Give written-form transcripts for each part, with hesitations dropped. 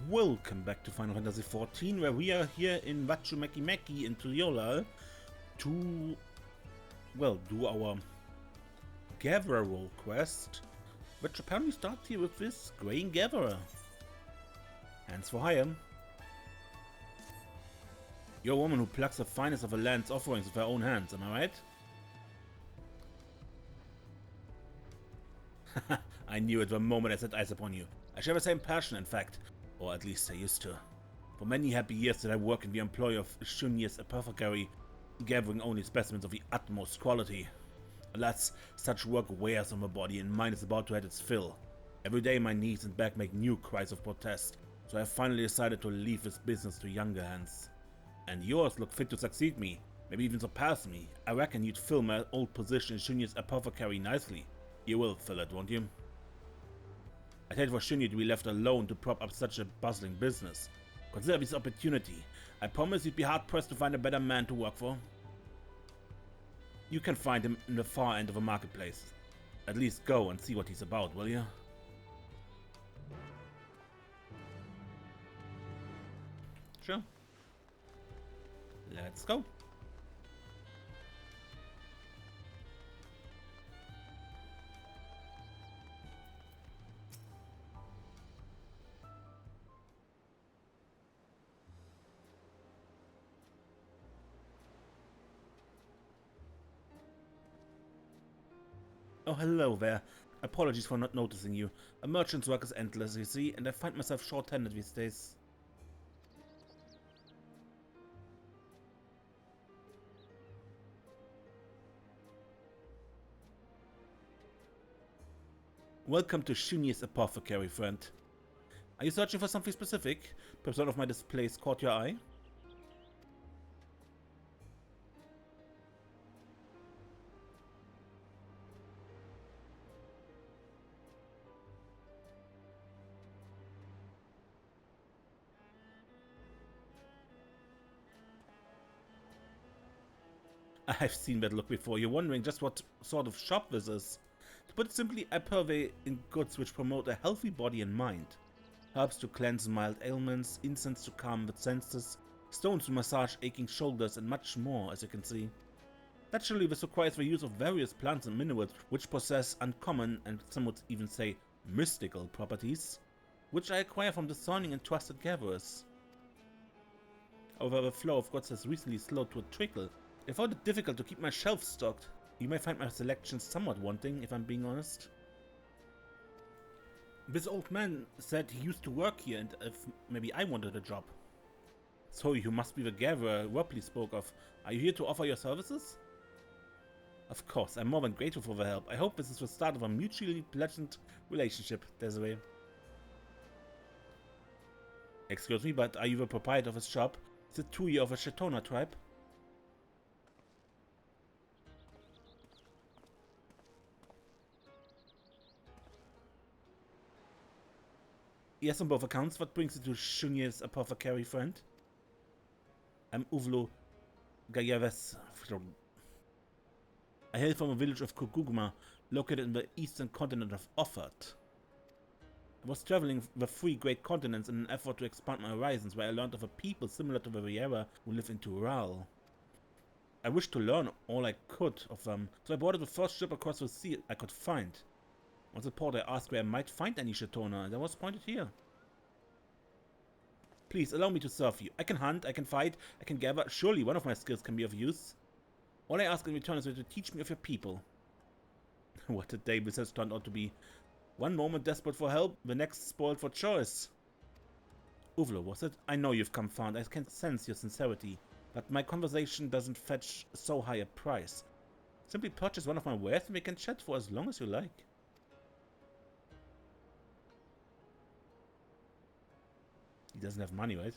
Welcome back to Final Fantasy XIV, where we are here in Wachumekimeki in Tural to, well, do our Gatherer role quest, which apparently starts here with this Graying Gatherer. Hands for hire. You're a woman who plucks the finest of the land's offerings with her own hands, am I right? I knew it the moment I set eyes upon you. I share the same passion, in fact. Or at least I used to. For many happy years did I work in the employ of Shunye's Apothecary, gathering only specimens of the utmost quality. Alas, such work wears on my body, and mine is about to have its fill. Every day my knees and back make new cries of protest, so I have finally decided to leave this business to younger hands. And yours look fit to succeed me, maybe even surpass me. I reckon you'd fill my old position in Shunye's Apothecary nicely. You will fill it, won't you? I'd hate for Shunye to be left alone to prop up such a bustling business. Consider this opportunity. I promise you'd be hard-pressed to find a better man to work for. You can find him in the far end of a marketplace. At least go and see what he's about, will you? Sure. Let's go. Oh, hello there. Apologies for not noticing you. A merchant's work is endless, you see, and I find myself short-handed these days. Welcome to Shunye's Apothecary, friend. Are you searching for something specific? Perhaps one of my displays caught your eye? I've seen that look before. You're wondering just what sort of shop this is. To put it simply, I purvey in goods which promote a healthy body and mind. Herbs to cleanse mild ailments, incense to calm the senses, stones to massage aching shoulders, and much more, as you can see. Naturally, this requires the use of various plants and minerals which possess uncommon, and some would even say mystical, properties, which I acquire from discerning and trusted gatherers. However, the flow of goods has recently slowed to a trickle. I found it difficult to keep my shelves stocked. You may find my selection somewhat wanting, if I'm being honest. This old man said he used to work here, and if maybe I wanted a job. So you must be the gatherer Ropley spoke of. Are you here to offer your services? Of course, I'm more than grateful for the help. I hope this is the start of a mutually pleasant relationship, Desiree. Excuse me, but are you the proprietor of his shop? Is it true you're of a Shetona tribe? Yes, on both accounts. What brings you to Shunye's Apothecary, friend? I'm Ovlu Gayaves. I hail from a village of Kogugma, located in the eastern continent of Offert. I was traveling the three great continents in an effort to expand my horizons, where I learned of a people similar to the viera who live in tural. I wished to learn all I could of them, so I boarded the first ship across the sea I could find. On the port I asked where I might find any Shetona, and I was pointed here. Please, allow me to serve you. I can hunt, I can fight, I can gather. Surely one of my skills can be of use. All I ask in return is to teach me of your people. What a day this has turned out to be. One moment desperate for help, the next spoiled for choice. Ovlu, was it? I know you've come far, and I can sense your sincerity, but my conversation doesn't fetch so high a price. Simply purchase one of my wares and we can chat for as long as you like. He doesn't have money, right?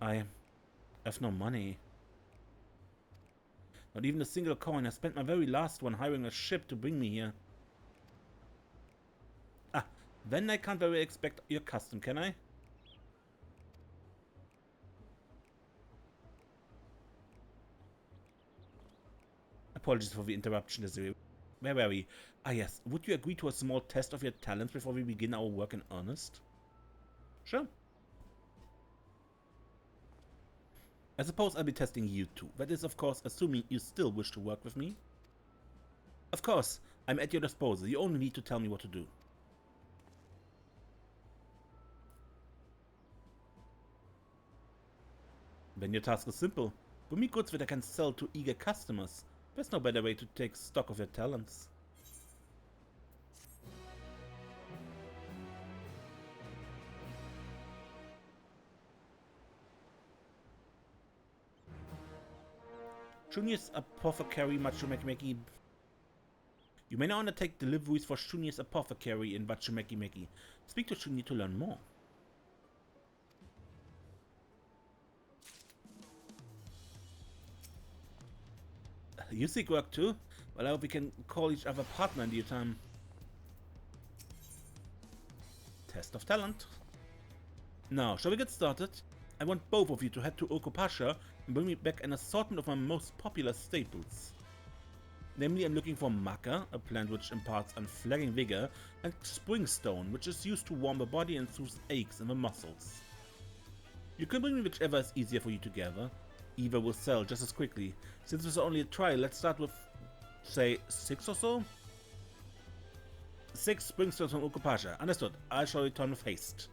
I have no money. Not even a single coin. I spent my very last one hiring a ship to bring me here. Ah, then I can't very expect your custom, can I? Apologies for the interruption, Desiree. Where were we? Ah yes, would you agree to a small test of your talents before we begin our work in earnest? Sure. I suppose I'll be testing you too. That is, of course, assuming you still wish to work with me. Of course, I'm at your disposal. You only need to tell me what to do. Then your task is simple. Bring me goods that I can sell to eager customers. There's no better way to take stock of your talents. Shunye's Apothecary Machumeki. You may now undertake deliveries for Shunye's Apothecary in Meki. Speak to Shunye to learn more. You seek work too? Well, I hope we can call each other partner in due time. Test of talent. Now, shall we get started? I want both of you to head to Okopasha and bring me back an assortment of my most popular staples. Namely, I'm looking for maca, a plant which imparts unflagging vigor, and springstone, which is used to warm the body and soothe aches in the muscles. You can bring me whichever is easier for you to gather. Either will sell just as quickly. Since this is only a trial, let's start with, say, 6 or so? 6 springstones from Okopasha. Understood. I shall return with haste.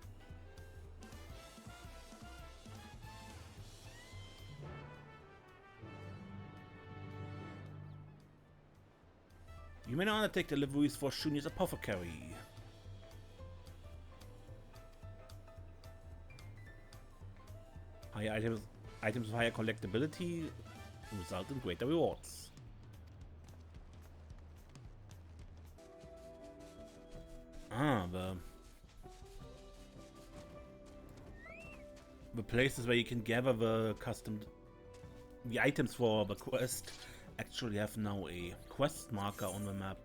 You may now undertake deliveries for Shunye's Apothecary. Higher items with higher collectability result in greater rewards. Ah, the places where you can gather the items for the quest actually have now a quest marker on the map.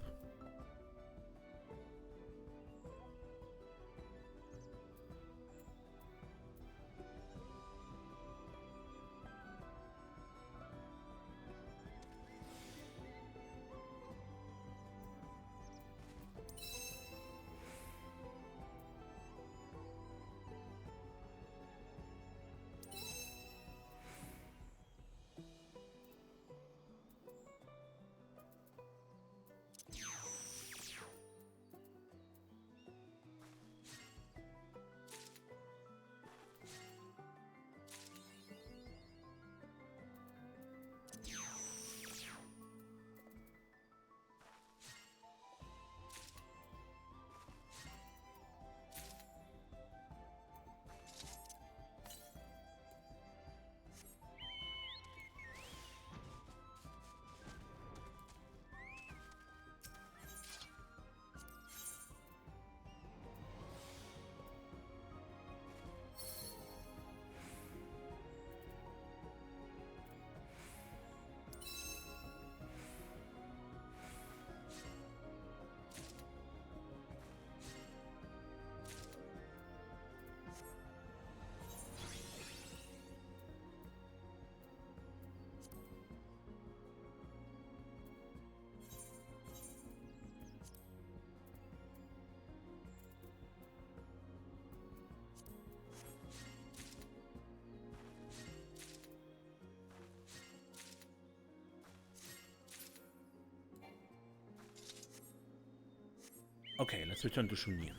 Okay, let's return to Shunye.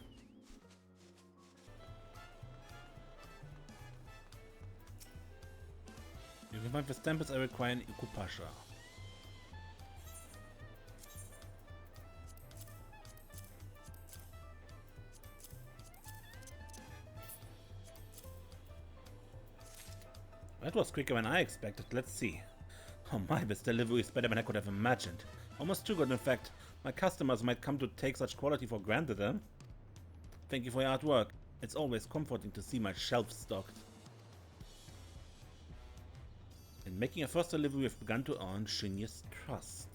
You can find the stamps I require in Okopasha. That was quicker than I expected. Let's see. Oh my, this delivery is better than I could have imagined. Almost too good, in fact. My customers might come to take such quality for granted, eh? Thank you for your hard work. It's always comforting to see my shelves stocked. In making a first delivery, we've begun to earn Shunye's trust.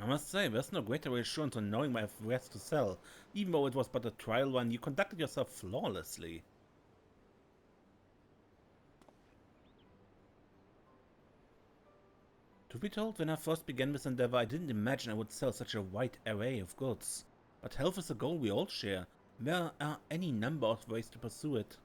I must say, there's no greater reassurance on knowing my wares to sell. Even though it was but a trial one, you conducted yourself flawlessly. To be told, when I first began this endeavor, I didn't imagine I would sell such a wide array of goods. But health is a goal we all share. There are any number of ways to pursue it.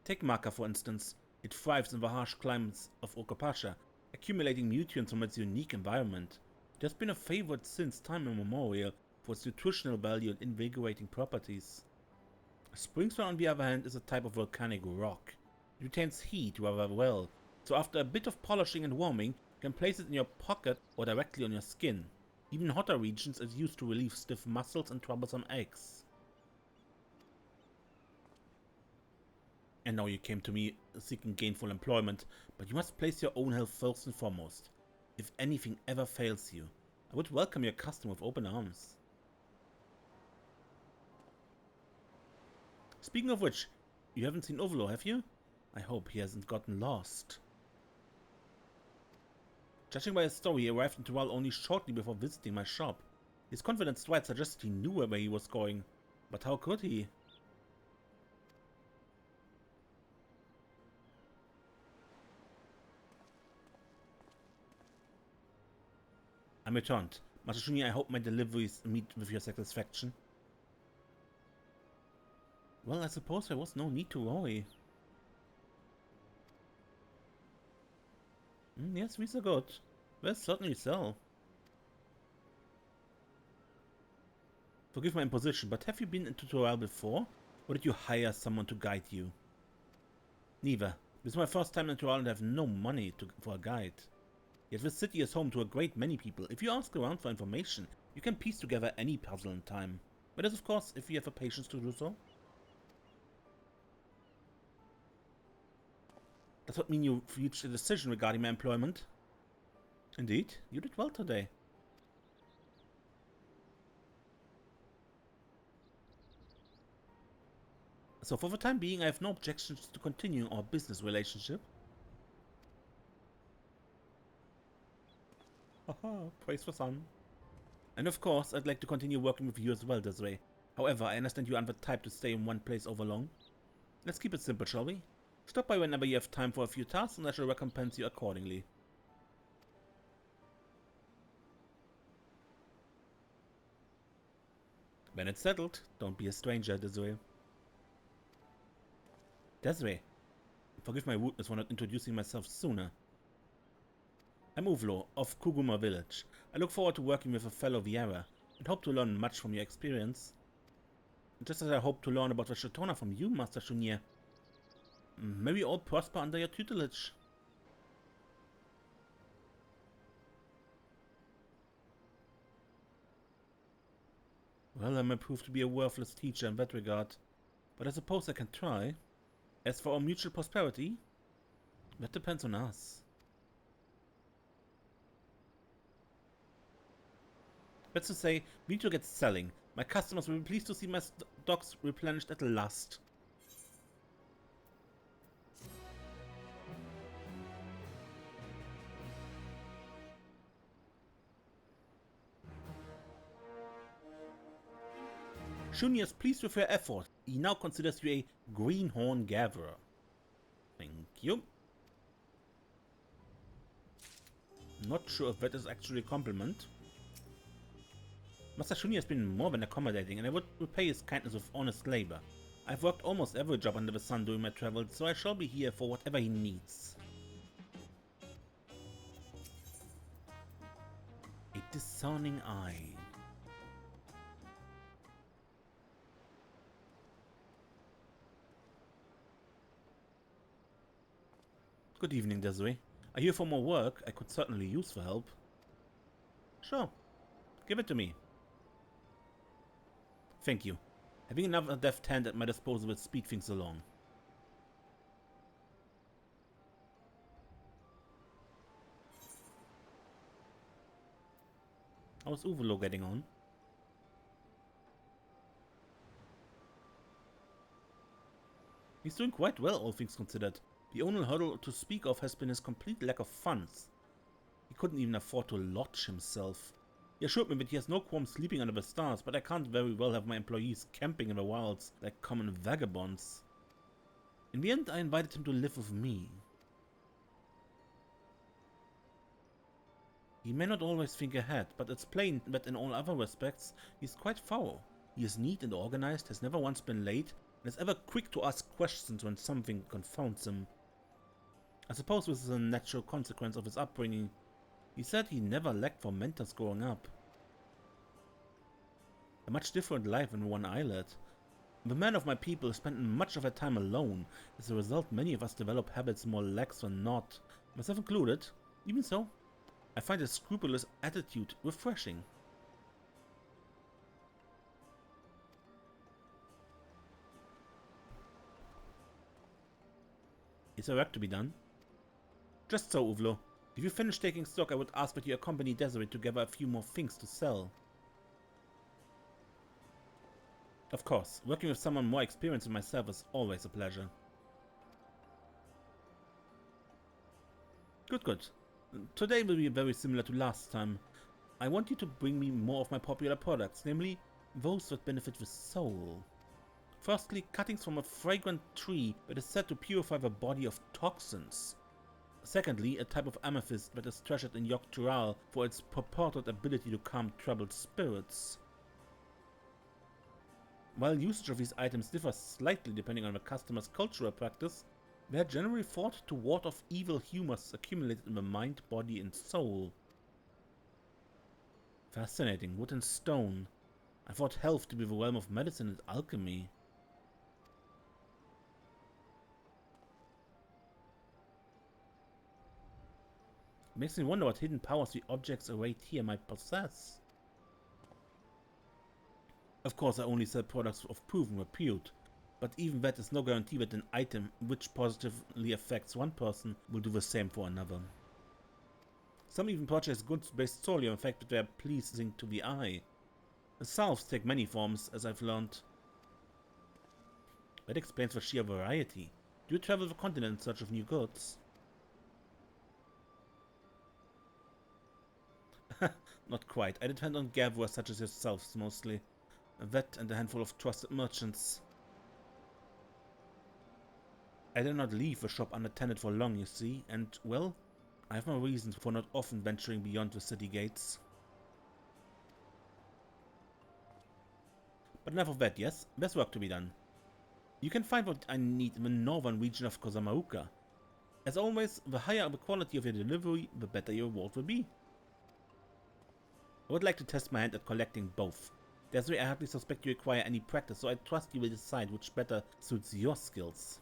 Take Marker, for instance. It thrives in the harsh climates of Okapasha, accumulating nutrients from its unique environment. It has been a favorite since time immemorial for its nutritional value and invigorating properties. Springstone, on the other hand, is a type of volcanic rock. It retains heat rather well, so after a bit of polishing and warming, you can place it in your pocket or directly on your skin. Even hotter regions is used to relieve stiff muscles and troublesome aches. And now you came to me seeking gainful employment, but you must place your own health first and foremost. If anything ever fails you, I would welcome your custom with open arms. Speaking of which, you haven't seen Ovlu, have you? I hope he hasn't gotten lost. Judging by his story, he arrived in Tural only shortly before visiting my shop. His confident stride suggested he knew where he was going, but how could he? I'm returned. Master Shunye, I hope my deliveries meet with your satisfaction. Well, I suppose there was no need to worry. Yes, these are good. Well, certainly so. Forgive my imposition, but have you been into tutorial before? Or did you hire someone to guide you? Neither. This is my first time in tutorial and I have no money for a guide. Yet this city is home to a great many people. If you ask around for information, you can piece together any puzzle in time. But that is, of course, if you have the patience to do so. Does that mean you've reached a decision regarding my employment? Indeed, you did well today. So for the time being, I have no objections to continuing our business relationship. Haha, praise for some. And of course, I'd like to continue working with you as well, Desiree. However, I understand you aren't the type to stay in one place over long. Let's keep it simple, shall we? Stop by whenever you have time for a few tasks and I shall recompense you accordingly. When it's settled, don't be a stranger, Desiree. Desiree, forgive my rudeness for not introducing myself sooner. I'm Ovlu, of Kuguma village. I look forward to working with a fellow viera, and hope to learn much from your experience. Just as I hope to learn about the Shetona from you, Master Shunye. May we all prosper under your tutelage. Well, I may prove to be a worthless teacher in that regard, but I suppose I can try. As for our mutual prosperity, that depends on us. That's to say, we need to get selling. My customers will be pleased to see my stocks replenished at last. Shunye is pleased with your effort. He now considers you a greenhorn gatherer. Thank you. Not sure if that is actually a compliment. Master Shunye has been more than accommodating, and I would repay his kindness with honest labor. I've worked almost every job under the sun during my travels, so I shall be here for whatever he needs. A discerning eye. Good evening, Desiree. Are you here for more work? I could certainly use the help. Sure. Give it to me. Thank you. Having another deft hand at my disposal will speed things along. How's Ovlu getting on? He's doing quite well, all things considered. The only hurdle to speak of has been his complete lack of funds. He couldn't even afford to lodge himself. He assured me that he has no qualms sleeping under the stars, but I can't very well have my employees camping in the wilds like common vagabonds. In the end, I invited him to live with me. He may not always think ahead, but it's plain that in all other respects, he's quite thorough. He is neat and organized, has never once been late, and is ever quick to ask questions when something confounds him. I suppose this is a natural consequence of his upbringing. He said he never lacked for mentors growing up. A much different life in one islet. The men of my people spend much of their time alone. As a result, many of us develop habits more lax than not, myself included. Even so, I find his scrupulous attitude refreshing. Is there work to be done? Just so, Ovlu. If you finish taking stock, I would ask that you accompany Desiree to gather a few more things to sell. Of course, working with someone more experienced than myself is always a pleasure. Good. Today will be very similar to last time. I want you to bring me more of my popular products, namely those that benefit the soul. Firstly, cuttings from a fragrant tree that is said to purify the body of toxins. Secondly, a type of amethyst that is treasured in tural for its purported ability to calm troubled spirits. While usage of these items differs slightly depending on the customer's cultural practice, they are generally thought to ward off evil humors accumulated in the mind, body, and soul. Fascinating. Wood and stone. I thought health to be the realm of medicine and alchemy. It makes me wonder what hidden powers the objects arrayed here might possess. Of course, I only sell products of proven repute, but even that is no guarantee that an item which positively affects one person will do the same for another. Some even purchase goods based solely on the fact that they are pleasing to the eye. The salves take many forms, as I've learned. That explains the sheer variety. Do you travel the continent in search of new goods? Not quite. I depend on gatherers such as yourselves mostly. That and a handful of trusted merchants. I did not leave the shop unattended for long, you see, and, well, I have my reasons for not often venturing beyond the city gates. But enough of that, yes? There's work to be done. You can find what I need in the northern region of Kozamauka. As always, the higher the quality of your delivery, the better your reward will be. I would like to test my hand at collecting both. Desiree, I hardly suspect you require any practice, so I trust you will decide which better suits your skills.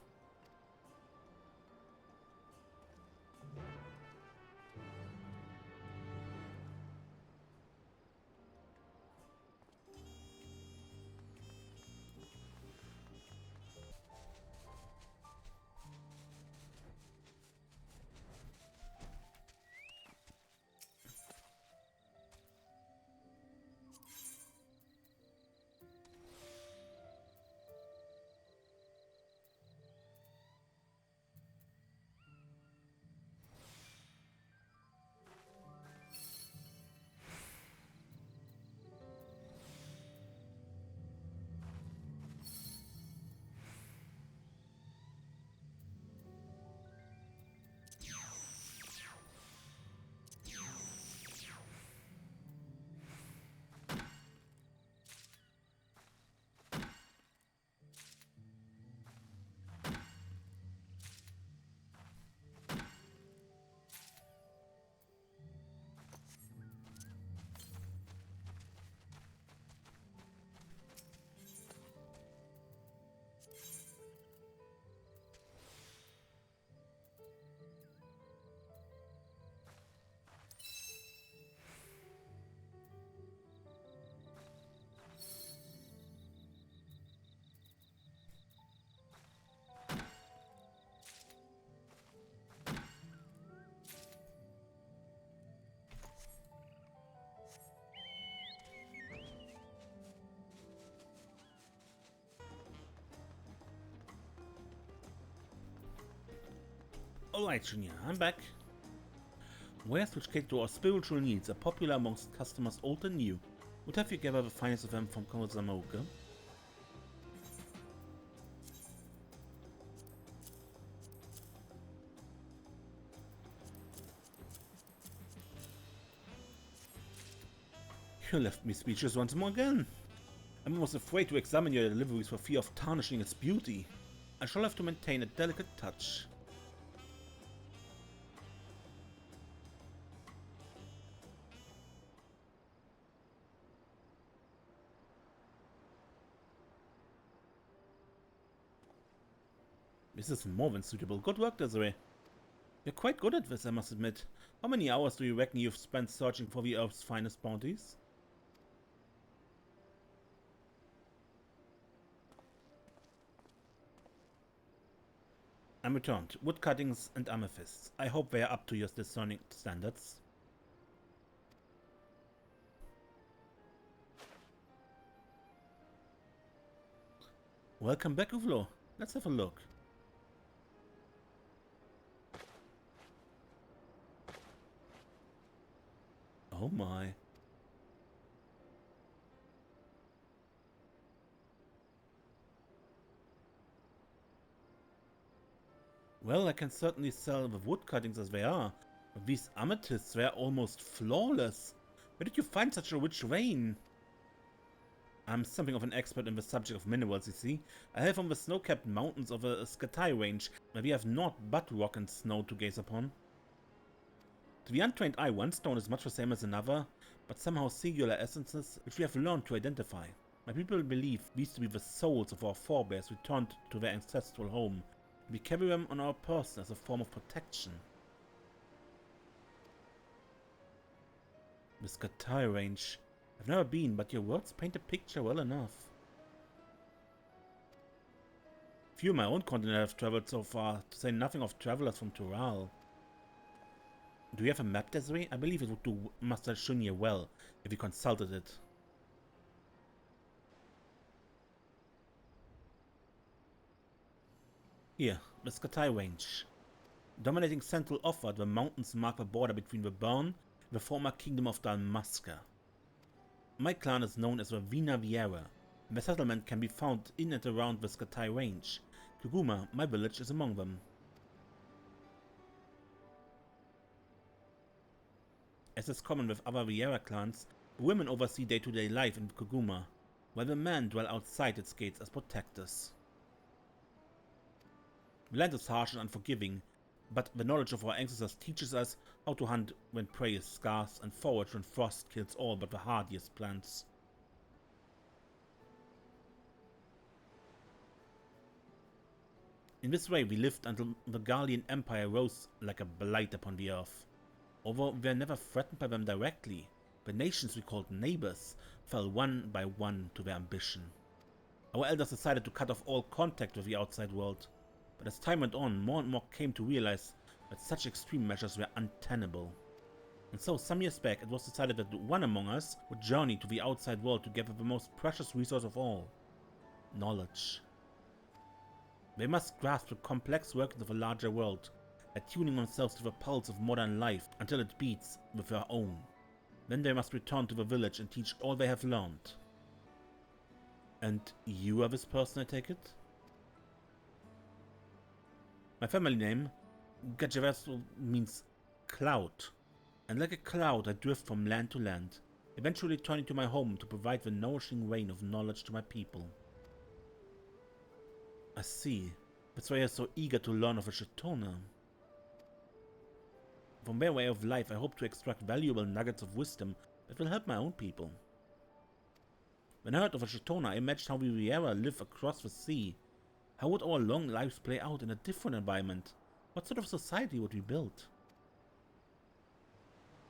Alright, Shunye, I'm back. Wares which cater to our spiritual needs are popular amongst customers old and new. Would have you gather the finest of them from Kozamoke? You left me speechless once more again. I'm almost afraid to examine your deliveries for fear of tarnishing its beauty. I shall have to maintain a delicate touch. This is more than suitable. Good work, Desiree. You're quite good at this, I must admit. How many hours do you reckon you've spent searching for the Earth's finest bounties? I'm returned. Wood cuttings and amethysts. I hope they are up to your discerning standards. Welcome back, Ovlu. Let's have a look. Oh my. Well, I can certainly sell the wood cuttings as they are, but these amethysts were almost flawless. Where did you find such a rich vein? I'm something of an expert in the subject of minerals, you see. I hail from the snow-capped mountains of the XIV range, where we have naught but rock and snow to gaze upon. To the untrained eye, one stone is much the same as another, but somehow singular essences which we have learned to identify. My people believe these to be the souls of our forebears returned to their ancestral home. We carry them on our person as a form of protection. The XIV range. I've never been, but your words paint a picture well enough. Few of my own continent have traveled so far, to say nothing of travelers from Tural. Do you have a map, Desiree? I believe it would do Master Shunye well if he consulted it. Here, the XIV range. Dominating central offward, the mountains mark the border between the Burn and the former kingdom of Dalmasca. My clan is known as the Viera, and the settlement can be found in and around the XIV range. Kuguma, my village, is among them. As is common with other Viera clans, the women oversee day-to-day life in Kuguma, while the men dwell outside its gates as protectors. The land is harsh and unforgiving, but the knowledge of our ancestors teaches us how to hunt when prey is scarce and forage when frost kills all but the hardiest plants. In this way we lived until the Gallian Empire rose like a blight upon the earth. Although we were never threatened by them directly, the nations we called neighbors fell one by one to their ambition. Our elders decided to cut off all contact with the outside world, but as time went on, more and more came to realize that such extreme measures were untenable. And so, some years back, it was decided that one among us would journey to the outside world to gather the most precious resource of all: knowledge. They must grasp the complex workings of a larger world, attuning themselves to the pulse of modern life until it beats with their own. Then they must return to the village and teach all they have learned. And you are this person, I take it? My family name, Gajeverso, means cloud, and like a cloud I drift from land to land, eventually turning to my home to provide the nourishing rain of knowledge to my people. I see. That's why you're so eager to learn of a Shetona. From their way of life I hope to extract valuable nuggets of wisdom that will help my own people. When I heard of a Shetona, I imagined how we Viera live across the sea. How would our long lives play out in a different environment? What sort of society would we build?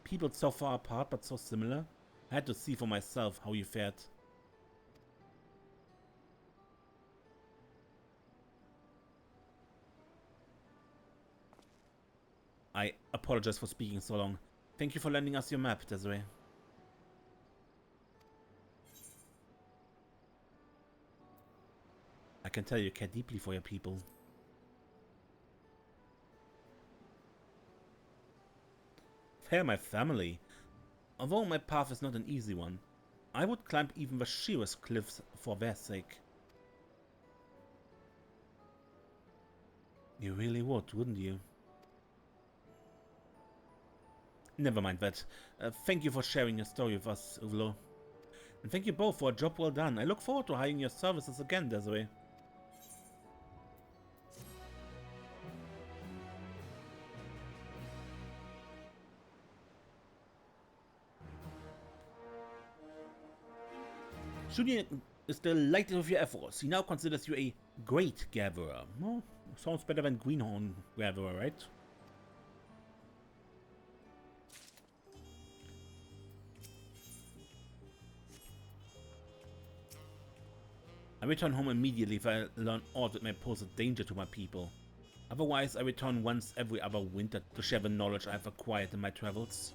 People so far apart but so similar. I had to see for myself how you fared. I apologize for speaking so long. Thank you for lending us your map, Desiree. I can tell you care deeply for your people. They're my family. Although my path is not an easy one, I would climb even the sheerest cliffs for their sake. You really would, wouldn't you? Never mind that. Thank you for sharing your story with us, Ovlu. And thank you both for a job well done. I look forward to hiring your services again, Desiree. Shunye is delighted with your efforts. He now considers you a great gatherer. Well, sounds better than greenhorn gatherer, right? I return home immediately if I learn aught that may pose a danger to my people. Otherwise, I return once every other winter to share the knowledge I have acquired in my travels.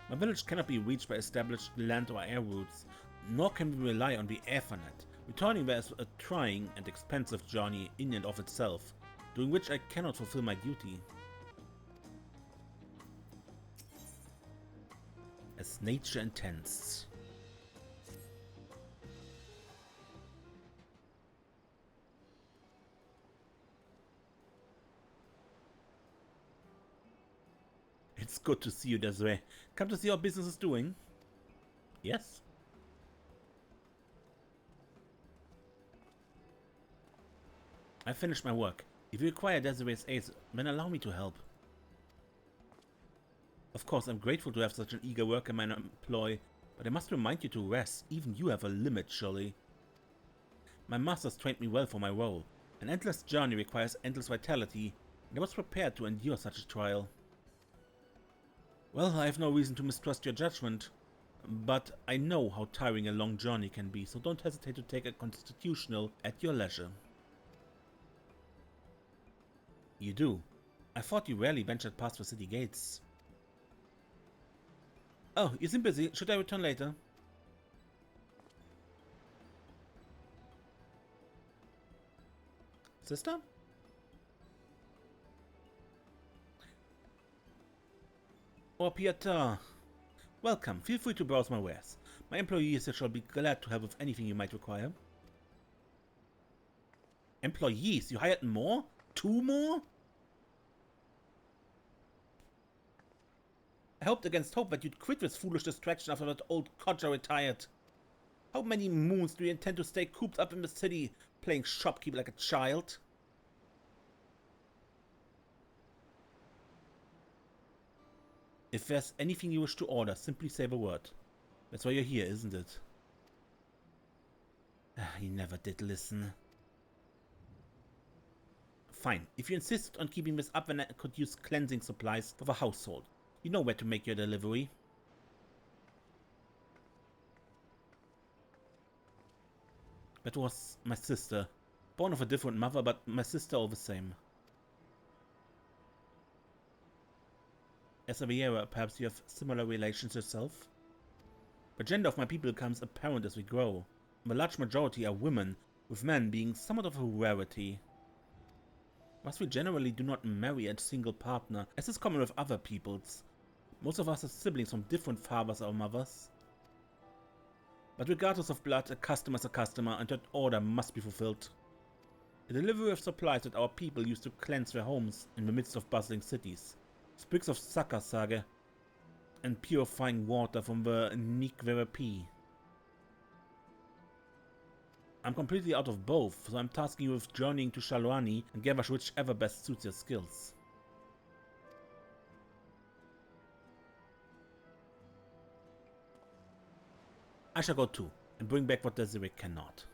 My village cannot be reached by established land or air routes, nor can we rely on the Ethernet. Returning there is a trying and expensive journey in and of itself, during which I cannot fulfill my duty. As nature intends. It's good to see you, Desiree. Come to see how business is doing? Yes? I finished my work. If you require Desiree's aid, then allow me to help. Of course, I'm grateful to have such an eager worker in my employ, but I must remind you to rest. Even you have a limit, surely. My masters trained me well for my role. An endless journey requires endless vitality, and I was prepared to endure such a trial. Well, I have no reason to mistrust your judgment, but I know how tiring a long journey can be, so don't hesitate to take a constitutional at your leisure. You do? I thought you rarely ventured past the city gates. Oh, you seem busy. Should I return later? Sister? Or Pieta. Welcome. Feel free to browse my wares. My employees shall be glad to help with anything you might require. Employees? You hired more? 2 more? I hoped against hope that you'd quit this foolish distraction after that old codger retired. How many moons do you intend to stay cooped up in the city, playing shopkeeper like a child? If there's anything you wish to order, simply say the word. That's why you're here, isn't it? He never did listen. Fine. If you insist on keeping this up, then I could use cleansing supplies for the household. You know where to make your delivery. That was my sister. Born of a different mother, but my sister all the same. As a viera, perhaps you have similar relations yourself? The gender of my people becomes apparent as we grow. The large majority are women, with men being somewhat of a rarity. Whilst we generally do not marry a single partner, as is common with other peoples, most of us are siblings from different fathers or mothers. But regardless of blood, a customer is a customer, and that order must be fulfilled. The delivery of supplies that our people use to cleanse their homes in the midst of bustling cities. Sprigs of sakasage and purifying water from the Nikverapee. I'm completely out of both, so I'm tasking you with journeying to Shalwani and gather whichever best suits your skills. I shall go too, and bring back what Desiree cannot.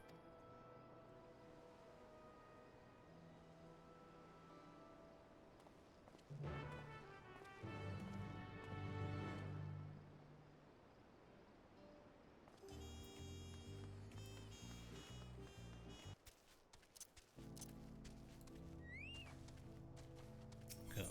Good.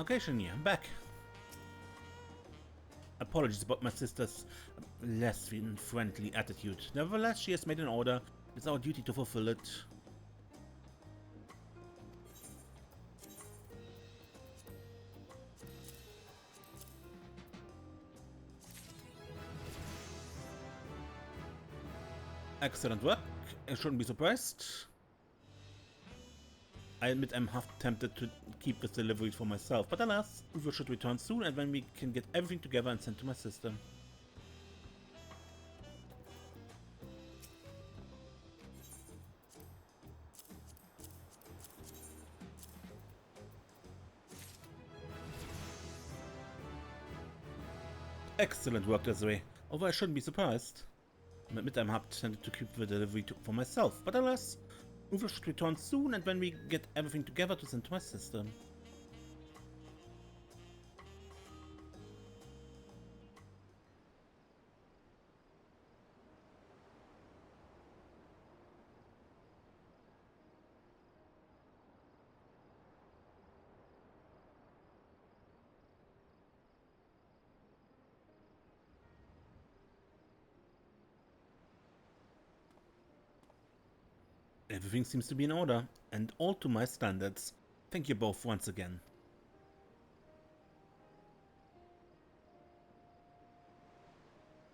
Okay, Shunye, I'm back. Apologies about my sister's less than friendly attitude. Nevertheless, she has made an order. It's our duty to fulfill it. Excellent work. I shouldn't be surprised. I admit I'm half tempted to keep this delivery for myself, but alas, Ovlu should return soon and then we can get everything together and sent to my sister. Excellent work, Desiree. Although I shouldn't be surprised. I admit I'm half tempted to keep the delivery for myself, but alas, Ovlu should return soon and then we get everything together to send to my sister. Everything seems to be in order, and all to my standards. Thank you both once again.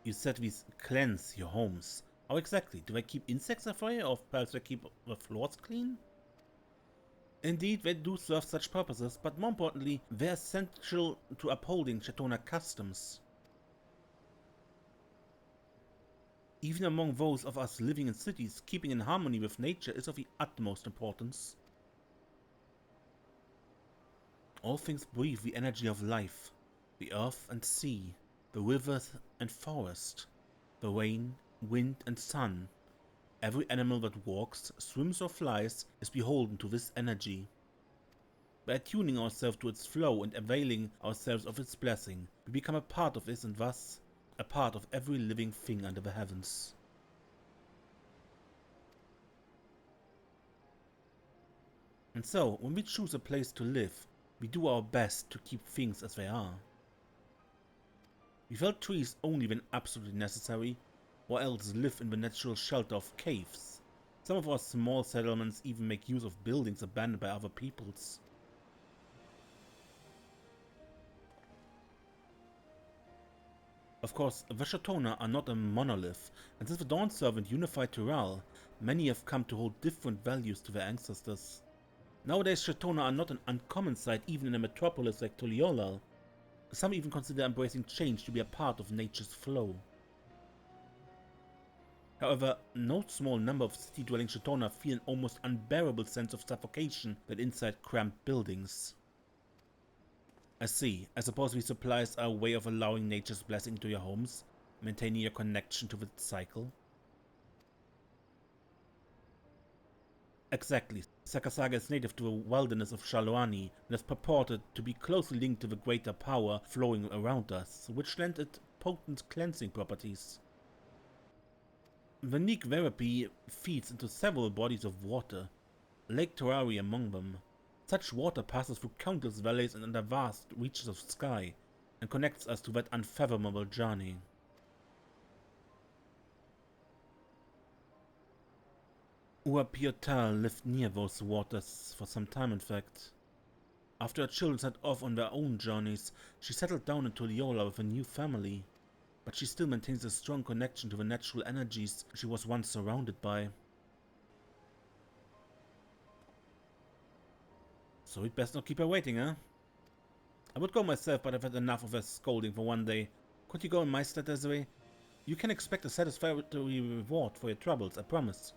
You said we cleanse your homes. How exactly? Do they keep insects away, or perhaps they keep the floors clean? Indeed, they do serve such purposes, but more importantly, they're essential to upholding Shetona customs. Even among those of us living in cities, keeping in harmony with nature is of the utmost importance. All things breathe the energy of life, the earth and sea, the rivers and forest, the rain, wind and sun. Every animal that walks, swims or flies is beholden to this energy. By attuning ourselves to its flow and availing ourselves of its blessing, we become a part of this and thus a part of every living thing under the heavens. And so, when we choose a place to live, we do our best to keep things as they are. We fell trees only when absolutely necessary, or else live in the natural shelter of caves. Some of our small settlements even make use of buildings abandoned by other peoples. Of course, the Shetona are not a monolith, and since the Dawn Servant unified Tural, many have come to hold different values to their ancestors. Nowadays, Shetona are not an uncommon sight even in a metropolis like Tuliolal. Some even consider embracing change to be a part of nature's flow. However, no small number of city-dwelling Shetona feel an almost unbearable sense of suffocation when inside cramped buildings. I see. I suppose these supplies are a way of allowing nature's blessing into your homes, maintaining your connection to the cycle. Exactly. Sakasaga is native to the wilderness of Shaloani and is purported to be closely linked to the greater power flowing around us, which lent it potent cleansing properties. The unique therapy feeds into several bodies of water, Lake Terrari among them. Such water passes through countless valleys and under vast reaches of sky, and connects us to that unfathomable journey. Ua Piotal lived near those waters for some time, in fact. After her children set off on their own journeys, she settled down in Tuliola with a new family, but she still maintains a strong connection to the natural energies she was once surrounded by. So we'd best not keep her waiting, huh? I would go myself, but I've had enough of her scolding for one day. Could you go in my stead, Desiree? You can expect a satisfactory reward for your troubles, I promise.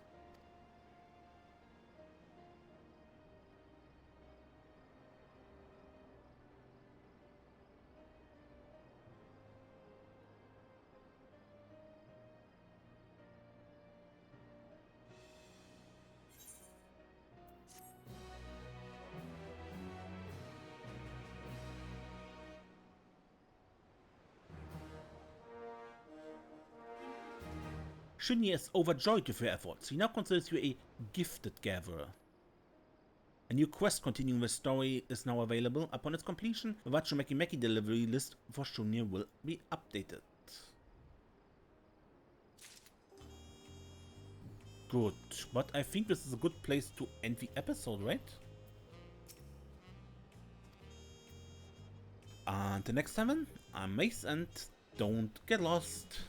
Shunye is overjoyed with your efforts. He now considers you a gifted gatherer. A new quest continuing the story is now available. Upon its completion, the Vachu Meki Meki delivery list for Shunye will be updated. Good, but I think this is a good place to end the episode, right? Until next time, I'm Mace, and don't get lost.